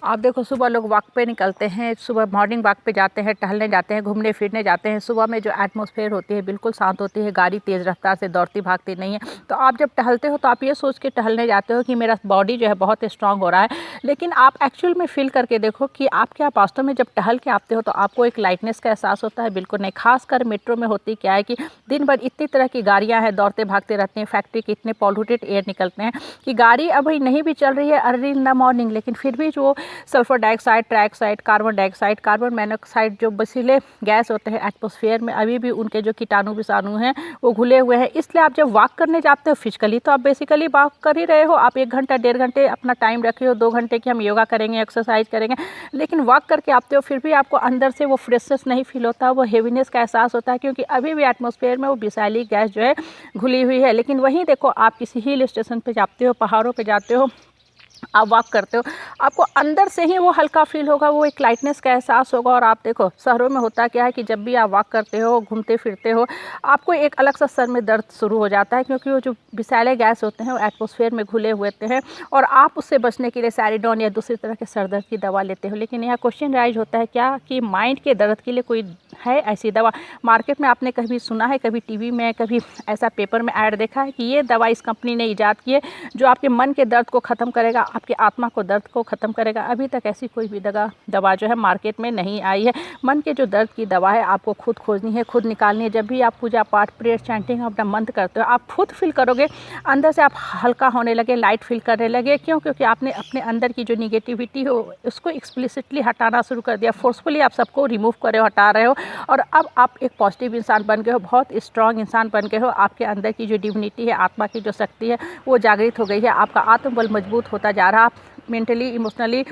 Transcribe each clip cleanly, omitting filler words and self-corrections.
आप देखो सुबह लोग वॉक पे निकलते हैं, सुबह मॉर्निंग वॉक पे जाते हैं, टहलने जाते हैं, घूमने फिरने जाते हैं। सुबह में जो एटमॉस्फेयर होती है बिल्कुल शांत होती है, गाड़ी तेज़ रफ्तार से दौड़ती भागती नहीं है। तो आप जब टहलते हो तो आप ये सोच के टहलने जाते हो कि मेरा बॉडी जो है बहुत स्ट्रांग हो रहा है, लेकिन आप एक्चुअल में फील करके देखो कि आप क्या वास्तव में जब टहल के आते हो तो आपको एक लाइटनेस का एहसास होता है? बिल्कुल नहीं। खासकर मेट्रो में होती क्या है कि दिन भर इतनी तरह की गाड़ियाँ हैं, दौड़ते भागते रहती हैं, फैक्ट्री के इतने पॉल्यूटेड एयर निकलते हैं कि गाड़ी अभी नहीं भी चल रही है अर्ली इन द मॉर्निंग, लेकिन फिर भी जो sulphur dioxide, trioxide, carbon dioxide, carbon monoxide जो बसीले गैस होते हैं एटमॉस्फेयर में, अभी भी उनके जो कीटाणु विषाणु हैं वो घुले हुए हैं। इसलिए आप जब वॉक करने जाते हो फिजिकली तो आप बेसिकली वॉक कर ही रहे हो। आप 1 घंटा 1.5 घंटे अपना टाइम रखे हो, 2 घंटे की हम योगा करेंगे, एक्सरसाइज करेंगे, लेकिन वॉक करके आते हो फिर भी आपको अंदर से वो फ्रेशनेस नहीं फील होता, वो हेवीनेस का एहसास होता है, क्योंकि अभी भी एटमॉस्फेयर में वो विषैली गैस जो है घुली हुई है। लेकिन वहीं देखो आप किसी हिल स्टेशन पे जाते हो, पहाड़ों पे जाते हो, आप वॉक करते हो, आपको अंदर से ही वो हल्का फील होगा, वो एक लाइटनेस का एहसास होगा। और आप देखो शहरों में होता क्या है कि जब भी आप वॉक करते हो, घूमते फिरते हो, आपको एक अलग सा सर में दर्द शुरू हो जाता है, क्योंकि वो जो विषैले गैस होते हैं वो एटमॉस्फेयर में घुले हुए होते हैं और आप उससे बचने के लिए सैरिडोन या दूसरी तरह के सर दर्द की दवा लेते हो। लेकिन यहाँ क्वेश्चन राइज होता है क्या कि माइंड के दर्द के लिए कोई है ऐसी दवा? मार्केट में आपने कभी सुना है, कभी टीवी में, कभी ऐसा पेपर में ऐड देखा है कि ये दवा इस कंपनी ने ईजाद की है जो आपके मन के दर्द को ख़त्म करेगा, आपके आत्मा को दर्द को ख़त्म करेगा? अभी तक ऐसी कोई भी दवा जो है मार्केट में नहीं आई है। मन के जो दर्द की दवा है आपको खुद खोजनी है, खुद निकालनी है। जब भी आप पूजा पाठ, प्रेयर, चैंटिंग अपना मंत्र करते हो, आप खुद फील करोगे अंदर से, आप हल्का होने लगे, लाइट फील करने लगे। क्यों? क्योंकि आपने अपने अंदर की जो निगेटिविटी हो उसको एक्सप्लिसिटली हटाना शुरू कर दिया, फोर्सफुली आप सबको रिमूव कर रहे हो, हटा रहे हो, और अब आप एक पॉजिटिव इंसान बन गए हो, बहुत स्ट्रांग इंसान बन गए हो। आपके अंदर की जो डिविनिटी है, आत्मा की जो शक्ति है वो जागृत हो गई है, आपका आत्मबल मजबूत होता जा रहा है, आप मेंटली, इमोशनली,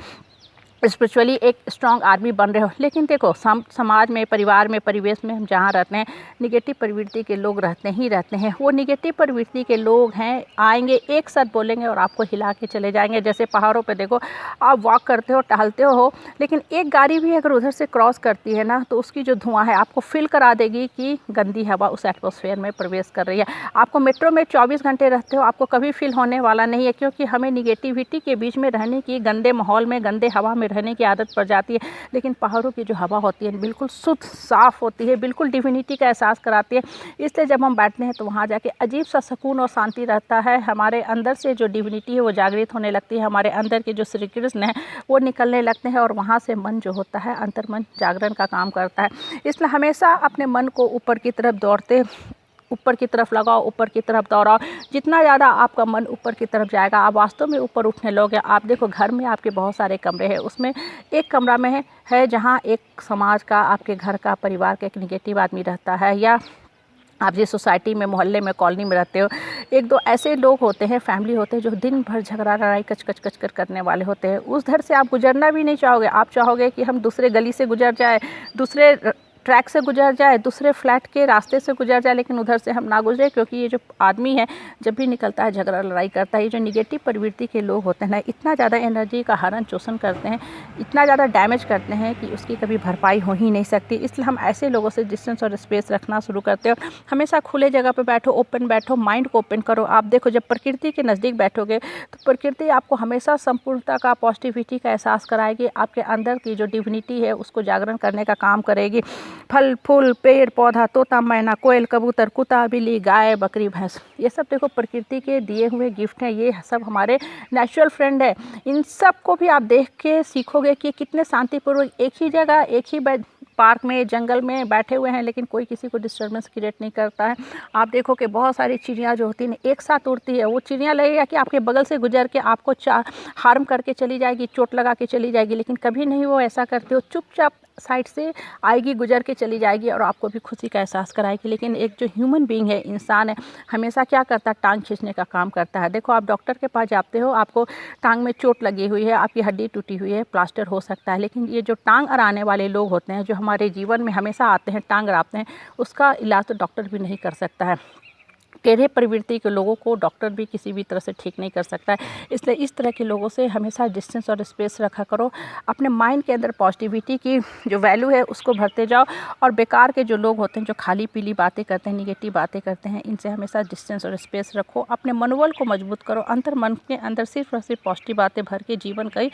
स्पिरिचुअली एक स्ट्रॉन्ग आदमी बन रहे हो। लेकिन देखो समाज में, परिवार में, परिवेश में हम जहाँ रहते हैं, निगेटिव प्रवृत्ति के लोग रहते ही रहते हैं। वो निगेटिव प्रवृत्ति के लोग हैं, आएंगे एक साथ बोलेंगे और आपको हिला के चले जाएंगे। जैसे पहाड़ों पे देखो आप वॉक करते हो, टहलते हो, लेकिन एक गाड़ी भी अगर उधर से क्रॉस करती है ना तो उसकी जो धुआं है आपको फील करा देगी कि गंदी हवा उस एटमॉस्फेयर में प्रवेश कर रही है। आपको मेट्रो में 24 घंटे रहते हो, आपको कभी फील होने वाला नहीं है, क्योंकि हमें निगेटिविटी के बीच में रहने की, गंदे माहौल में, गंदे हवा में रहने की आदत पड़ जाती है। लेकिन पहाड़ों की जो हवा होती है बिल्कुल शुद्ध, साफ़ होती है, बिल्कुल डिविनिटी का एहसास कराती है। इसलिए जब हम बैठते हैं तो वहाँ जाके अजीब सा सुकून और शांति रहता है। हमारे अंदर से जो डिविनिटी है वो जागृत होने लगती है, हमारे अंदर के जो श्री कृष्ण है वो निकलने लगते हैं, और वहाँ से मन जो होता है, अंतर्मन जागरण का काम करता है। इसलिए हमेशा अपने मन को ऊपर की तरफ ऊपर की तरफ लगाओ, ऊपर की तरफ दौड़ाओ। जितना ज़्यादा आपका मन ऊपर की तरफ जाएगा, आप वास्तव में ऊपर उठने लगोगे। आप देखो घर में आपके बहुत सारे कमरे हैं, उसमें एक कमरा में है जहाँ एक समाज का, आपके घर का, परिवार का एक निगेटिव आदमी रहता है, या आप जिस सोसाइटी में, मोहल्ले में, कॉलोनी में रहते हो, 1-2 ऐसे लोग होते हैं, फैमिली होते हैं जो दिन भर झगड़ा लड़ाई कच कच कच कर करने वाले होते हैं। उस घर से आप गुजरना भी नहीं चाहोगे, आप चाहोगे कि हम दूसरे गली से गुजर जाए, दूसरे ट्रैक से गुजर जाए, दूसरे फ्लैट के रास्ते से गुजर जाए, लेकिन उधर से हम ना गुजरे, क्योंकि ये जो आदमी है जब भी निकलता है झगड़ा लड़ाई करता है। ये जो निगेटिव प्रवृत्ति के लोग होते हैं ना, इतना ज़्यादा एनर्जी का हरण शोषण करते हैं, इतना ज़्यादा डैमेज करते हैं कि उसकी कभी भरपाई हो ही नहीं सकती। इसलिए हम ऐसे लोगों से डिस्टेंस और स्पेस रखना शुरू करते हो। हमेशा खुले जगह पर बैठो, ओपन बैठो, माइंड को ओपन करो। आप देखो जब प्रकृति के नज़दीक बैठोगे तो प्रकृति आपको हमेशा संपूर्णता का, पॉजिटिविटी का एहसास कराएगी। आपके अंदर की जो डिविनिटी है उसको जागरण करने का काम करेगी। फल फूल, पेड़ पौधा, तोता मैना, कोयल कबूतर, कुत्ता बिल्ली, गाय बकरी भैंस, ये सब देखो प्रकृति के दिए हुए गिफ्ट हैं। ये सब हमारे नेचुरल फ्रेंड है। इन सब को भी आप देख के सीखोगे कि कितने शांतिपूर्वक एक ही जगह, एक ही पार्क में, जंगल में बैठे हुए हैं, लेकिन कोई किसी को डिस्टर्बेंस क्रिएट नहीं करता है। आप देखो कि बहुत सारी चिड़िया जो होती हैं एक साथ उड़ती है। वो चिड़िया लगेगा कि आपके बगल से गुजर के आपको हार्म करके चली जाएगी, चोट लगा के चली जाएगी, लेकिन कभी नहीं वो ऐसा करती हो। चुपचाप साइड से आएगी, गुजर के चली जाएगी और आपको भी खुशी का एहसास कराएगी। लेकिन एक जो ह्यूमन बीइंग है, इंसान है, हमेशा क्या करता है? टांग खींचने का काम करता है। देखो आप डॉक्टर के पास जाते हो, आपको टांग में चोट लगी हुई है, आपकी हड्डी टूटी हुई है, प्लास्टर हो सकता है, लेकिन ये जो टांग अड़ाने वाले लोग होते हैं, जो हमारे जीवन में हमेशा आते हैं, टांग अड़ाते हैं, उसका इलाज तो डॉक्टर भी नहीं कर सकता है। टेढ़े प्रवृत्ति के लोगों को डॉक्टर भी किसी भी तरह से ठीक नहीं कर सकता है। इसलिए इस तरह के लोगों से हमेशा डिस्टेंस और स्पेस रखा करो। अपने माइंड के अंदर पॉजिटिविटी की जो वैल्यू है उसको भरते जाओ, और बेकार के जो लोग होते हैं, जो खाली पीली बातें करते हैं, निगेटिव बातें करते हैं, इनसे हमेशा डिस्टेंस और स्पेस रखो। अपने मनोबल को मजबूत करो। अंतर मन के अंदर सिर्फ और सिर्फ पॉजिटिव बातें भर के जीवन का ही